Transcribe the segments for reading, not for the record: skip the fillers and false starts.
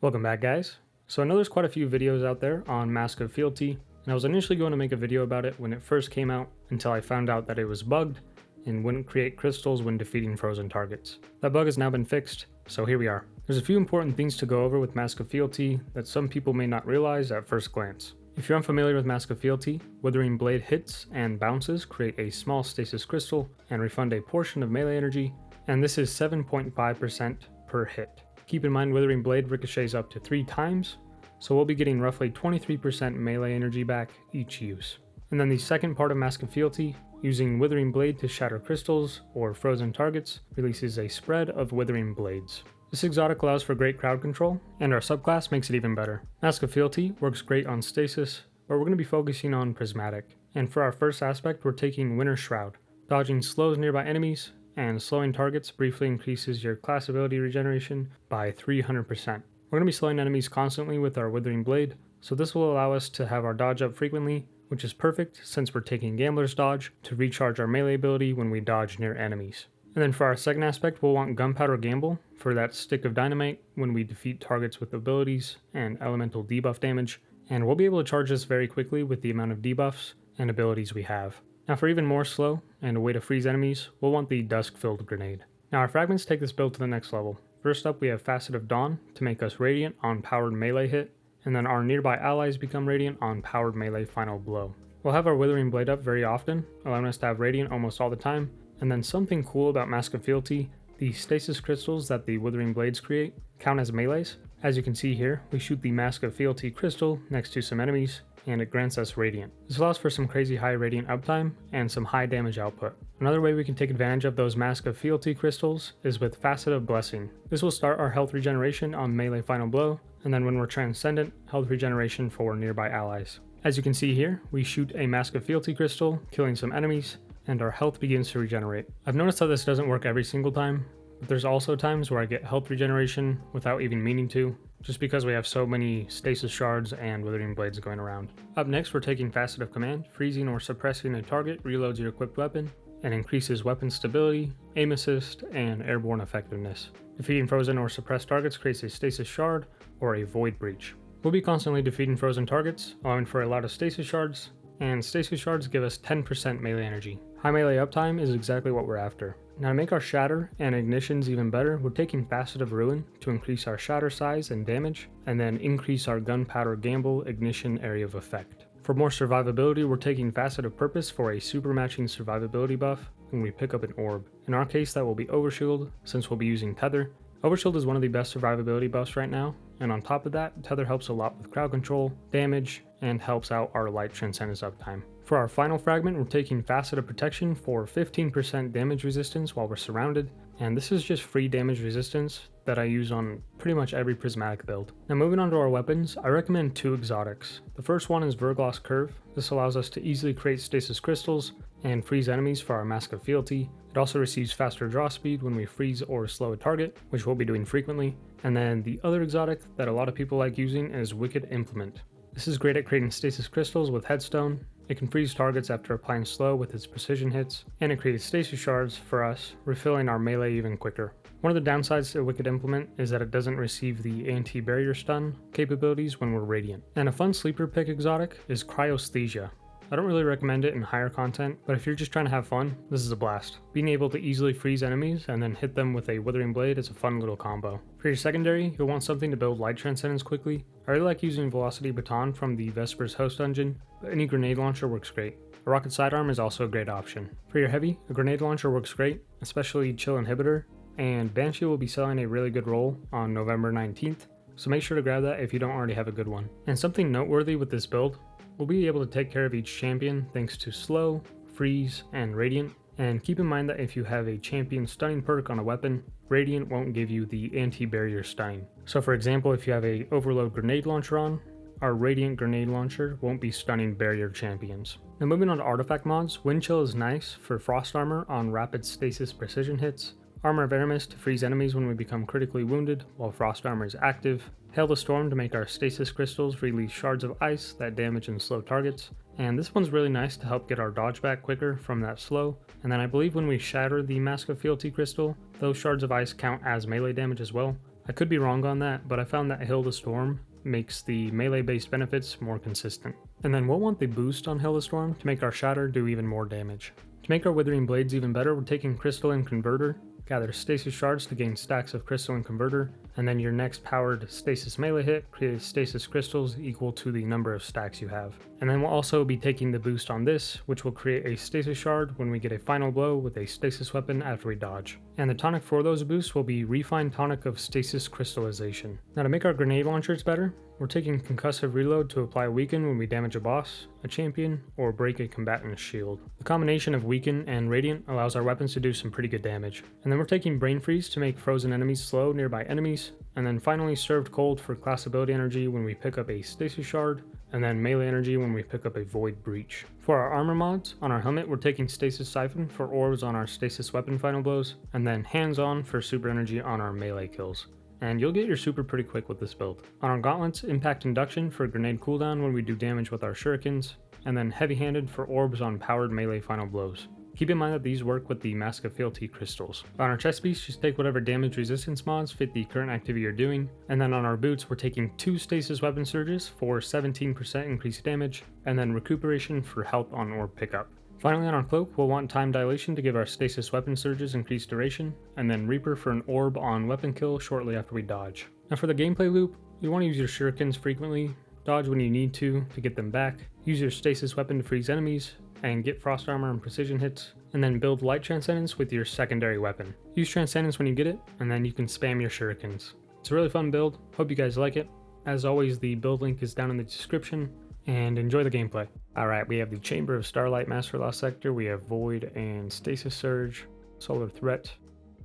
Welcome back, guys. So I know there's quite a few videos out there on Mask of Fealty, and I was initially going to make a video about it when it first came out until I found out that it was bugged and wouldn't create crystals when defeating frozen targets. That bug has now been fixed, so here we are. There's a few important things to go over with Mask of Fealty that some people may not realize at first glance. If you're unfamiliar with Mask of Fealty, Withering Blade hits and bounces create a small stasis crystal and refund a portion of melee energy, and this is 7.5% per hit. Keep in mind Withering Blade ricochets up to 3 times, so we'll be getting roughly 23% melee energy back each use. And then the second part of Mask of Fealty, using Withering Blade to shatter crystals or frozen targets, releases a spread of Withering Blades. This exotic allows for great crowd control, and our subclass makes it even better. Mask of Fealty works great on stasis, but we're going to be focusing on prismatic. And for our first aspect, we're taking Winter's Shroud. Dodging slows nearby enemies, and slowing targets briefly increases your class ability regeneration by 300%. We're going to be slowing enemies constantly with our Withering Blade, so this will allow us to have our dodge up frequently, which is perfect since we're taking Gambler's Dodge to recharge our melee ability when we dodge near enemies. And then for our second aspect, we'll want Gunpowder Gamble for that stick of dynamite when we defeat targets with abilities and elemental debuff damage, and we'll be able to charge this very quickly with the amount of debuffs and abilities we have. Now for even more slow and a way to freeze enemies, we'll want the Dusk-Filled Grenade. Now our fragments take this build to the next level. First up we have Facet of Dawn to make us radiant on powered melee hit, and then our nearby allies become radiant on powered melee final blow. We'll have our Withering Blade up very often, allowing us to have radiant almost all the time, and then something cool about Mask of Fealty, the stasis crystals that the Withering Blades create count as melees. As you can see here, we shoot the Mask of Fealty crystal next to some enemies, and it grants us radiant. This allows for some crazy high radiant uptime and some high damage output. Another way we can take advantage of those Mask of Fealty crystals is with Facet of Blessing. This will start our health regeneration on melee final blow, and then when we're transcendent, health regeneration for nearby allies. As you can see here, we shoot a Mask of Fealty crystal, killing some enemies, and our health begins to regenerate. I've noticed that this doesn't work every single time, but there's also times where I get health regeneration without even meaning to, just because we have so many stasis shards and Withering Blades going around. Up next, we're taking Facet of Command. Freezing or suppressing a target reloads your equipped weapon and increases weapon stability, aim assist, and airborne effectiveness. Defeating frozen or suppressed targets creates a stasis shard or a void breach. We'll be constantly defeating frozen targets, allowing for a lot of stasis shards, and stasis shards give us 10% melee energy. High melee uptime is exactly what we're after. Now to make our Shatter and Ignitions even better, we're taking Facet of Ruin to increase our Shatter size and damage, and then increase our Gunpowder Gamble Ignition area of effect. For more survivability, we're taking Facet of Purpose for a super matching survivability buff when we pick up an orb. In our case, that will be Overshield, since we'll be using Tether. Overshield is one of the best survivability buffs right now, and on top of that, Tether helps a lot with crowd control, damage, and helps out our light transcendence uptime. For our final fragment, we're taking Facet of Protection for 15% damage resistance while we're surrounded, and this is just free damage resistance that I use on pretty much every prismatic build. Now moving on to our weapons, I recommend 2 exotics. The first one is Verglas Curve. This allows us to easily create stasis crystals and freeze enemies for our Mask of Fealty. It also receives faster draw speed when we freeze or slow a target, which we'll be doing frequently. And then the other exotic that a lot of people like using is Wicked Implement. This is great at creating stasis crystals with Headstone. It can freeze targets after applying slow with its precision hits, and it creates stasis shards for us, refilling our melee even quicker. One of the downsides to Wicked Implement is that it doesn't receive the anti-barrier stun capabilities when we're radiant. And a fun sleeper pick exotic is Cryosthesia. I don't really recommend it in higher content, but if you're just trying to have fun, this is a blast. Being able to easily freeze enemies and then hit them with a Withering Blade is a fun little combo. For your secondary, you'll want something to build light transcendence quickly. I really like using Velocity Baton from the Vespers host dungeon, but any grenade launcher works great. A rocket sidearm is also a great option. For your heavy, a grenade launcher works great, especially Chill Inhibitor, and Banshee will be selling a really good roll on November 19th, so make sure to grab that if you don't already have a good one. And something noteworthy with this build, we'll be able to take care of each champion thanks to Slow, Freeze, and Radiant, and keep in mind that if you have a champion stunning perk on a weapon, Radiant won't give you the anti-barrier stunning. So for example, if you have a Overload Grenade Launcher on, our Radiant Grenade Launcher won't be stunning barrier champions. Now moving on to artifact mods, Wind Chill is nice for Frost Armor on rapid stasis precision hits, Armor of Aramis to freeze enemies when we become critically wounded while Frost Armor is active, Hail the Storm to make our stasis crystals release shards of ice that damage and slow targets, and this one's really nice to help get our dodge back quicker from that slow, and then I believe when we shatter the Mask of Fealty crystal, those shards of ice count as melee damage as well, I could be wrong on that, but I found that Hail the Storm makes the melee-based benefits more consistent. And then we'll want the boost on Hail the Storm to make our Shatter do even more damage. To make our Withering Blades even better, we're taking Crystalline Converter, gather Stasis Shards to gain stacks of Crystalline Converter, and then your next powered Stasis melee hit creates Stasis Crystals equal to the number of stacks you have. And then we'll also be taking the boost on this, which will create a Stasis Shard when we get a final blow with a Stasis weapon after we dodge. And the tonic for those boosts will be Refined Tonic of Stasis Crystallization. Now to make our grenade launchers better, we're taking Concussive Reload to apply Weaken when we damage a boss, a champion, or break a combatant's shield. The combination of Weaken and Radiant allows our weapons to do some pretty good damage. And then we're taking Brain Freeze to make frozen enemies slow nearby enemies, and then finally Served Cold for class ability energy when we pick up a Stasis Shard, and then melee energy when we pick up a Void Breach. For our armor mods, on our helmet we're taking Stasis Siphon for orbs on our Stasis weapon final blows, and then Hands On for super energy on our melee kills. And you'll get your super pretty quick with this build. On our gauntlets, Impact Induction for grenade cooldown when we do damage with our shurikens, and then Heavy Handed for orbs on powered melee final blows. Keep in mind that these work with the Mask of Fealty crystals. On our chest piece, just take whatever damage resistance mods fit the current activity you're doing, and then on our boots, we're taking 2 Stasis Weapon Surges for 17% increased damage, and then Recuperation for health on orb pickup. Finally, on our cloak, we'll want Time Dilation to give our Stasis Weapon Surges increased duration, and then Reaper for an orb on weapon kill shortly after we dodge. Now for the gameplay loop, you want to use your shurikens frequently, dodge when you need to get them back, use your Stasis Weapon to freeze enemies, and get Frost Armor and precision hits, and then build Light Transcendence with your secondary weapon. Use Transcendence when you get it, and then you can spam your shurikens. It's a really fun build, hope you guys like it. As always, the build link is down in the description, and enjoy the gameplay. Alright, we have the Chamber of Starlight Master Lost Sector, we have Void and Stasis Surge, Solar Threat,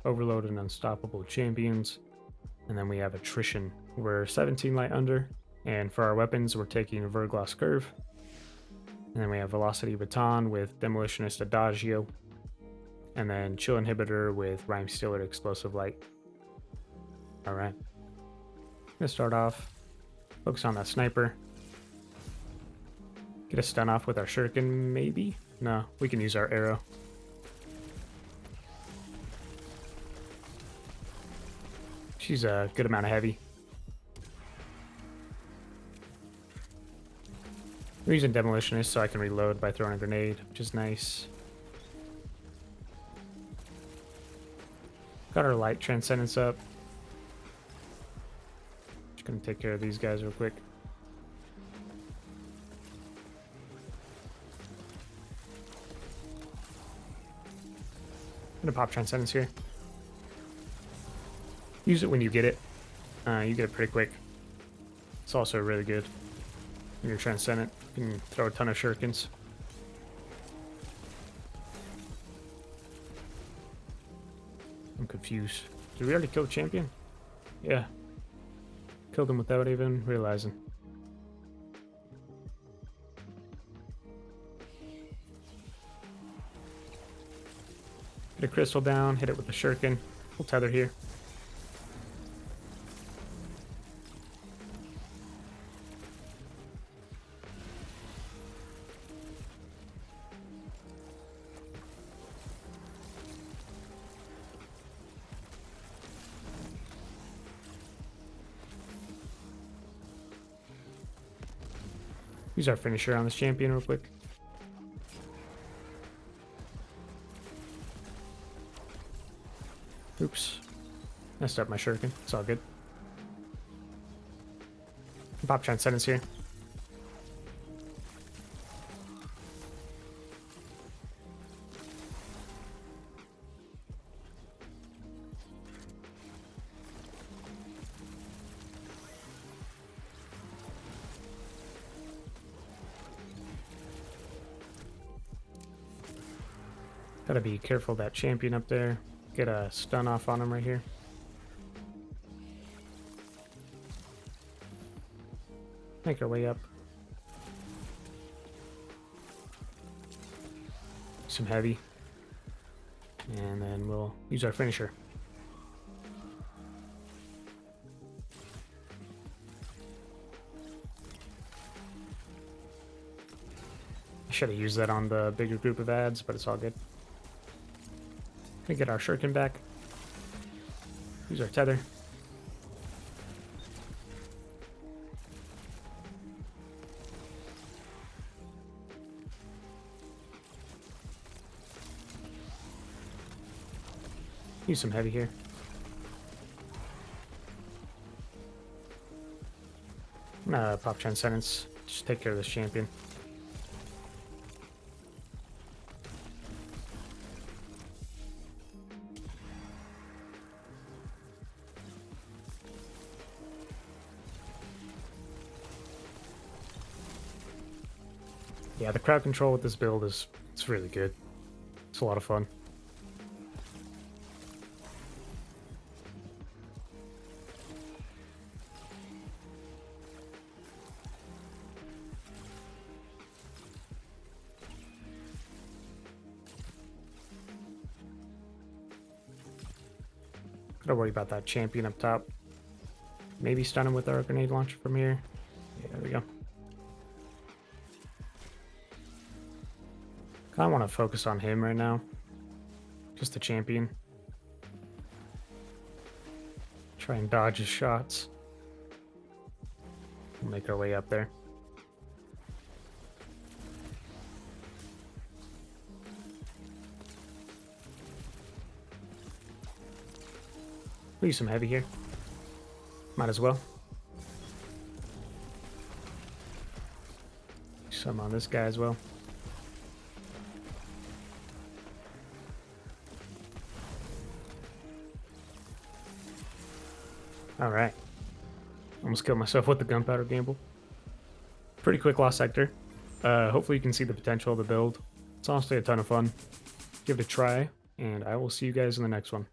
Overload and Unstoppable Champions, and then we have Attrition. We're 17 light under, and for our weapons we're taking Verglass Curve, and then we have Velocity Baton with Demolitionist Adagio, and then Chill Inhibitor with Rhyme Stealer Explosive Light. Alright, I'm gonna start off, focus on that sniper. Get a stun off with our shuriken, maybe? No, we can use our arrow. She's a good amount of heavy. We're using Demolitionist so I can reload by throwing a grenade, which is nice. Got our Light Transcendence up. Just gonna take care of these guys real quick. I'm gonna pop Transcendence here. Use it when you get it. You get it pretty quick. It's also really good when you're Transcendent. You can throw a ton of shurikens. I'm confused. Did we already kill the champion? Yeah. Killed him without even realizing. Get a crystal down, hit it with the shuriken. We'll tether here. Use our finisher on this champion real quick. Oops. Messed up my shuriken. It's all good. Pop Transcendence here. Gotta be careful of that champion up there. Get a stun off on him right here. Make our way up. Some heavy. And then we'll use our finisher. I should have used that on the bigger group of ads, but it's all good. Gonna get our shuriken back. Use our tether. Use some heavy here. Pop Transcendence. Just take care of this champion. Yeah, the crowd control with this build it's really good. It's a lot of fun. Gotta worry about that champion up top. Maybe stun him with our grenade launcher from here. Yeah, there we go. Kinda want to focus on him right now. Just the champion. Try and dodge his shots. We'll make our way up there. We'll use some heavy here. Might as well. Some on this guy as well. Alright. Almost killed myself with the gunpowder gamble. Pretty quick lost sector. Hopefully you can see the potential of the build. It's honestly a ton of fun. Give it a try, and I will see you guys in the next one.